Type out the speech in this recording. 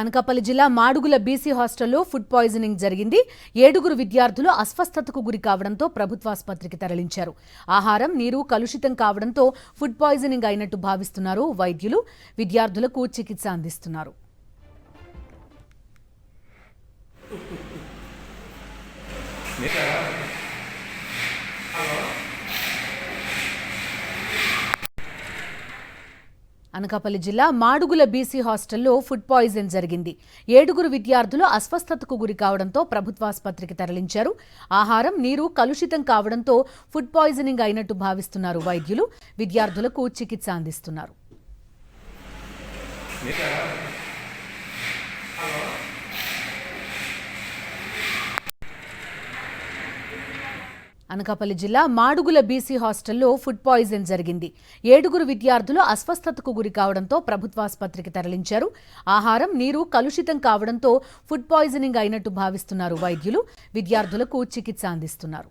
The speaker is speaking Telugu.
అనకాపల్లి జిల్లా మాడుగుల బీసీ హాస్టల్లో ఫుడ్ పాయిజనింగ్ జరిగింది. 7 విద్యార్థులు అస్వస్థతకు గురి కావడంతో ప్రభుత్వాసుపత్రికి తరలించారు. ఆహారం, నీరు కలుషితం కావడంతో ఫుడ్ పాయిజనింగ్ అయినట్టు భావిస్తున్నారు వైద్యులు. విద్యార్థులకు చికిత్స అందిస్తున్నారు. అనకాపల్లి జిల్లా మాడుగుల బీసీ హాస్టల్లో ఫుడ్ పాయిజన్ జరిగింది. 7 విద్యార్థులు అస్వస్థతకు గురి కావడంతో ప్రభుత్వాసుపత్రికి తరలించారు. ఆహారం, నీరు కలుషితం కావడంతో ఫుడ్ పాయిజనింగ్ అయినట్టు భావిస్తున్నారు వైద్యులు. విద్యార్థులకు చికిత్స అందిస్తున్నారు. అనకాపల్లి జిల్లా మాడుగుల బీసీ హాస్టల్లో ఫుడ్ పాయిజన్ జరిగింది. 7 విద్యార్థులు అస్వస్థతకు గురి కావడంతో ప్రభుత్వాసుపత్రికి తరలించారు. ఆహారం, నీరు కలుషితం కావడంతో ఫుడ్ పాయిజనింగ్ అయినట్టు భావిస్తున్నారు వైద్యులు. విద్యార్థులకు చికిత్స అందిస్తున్నారు.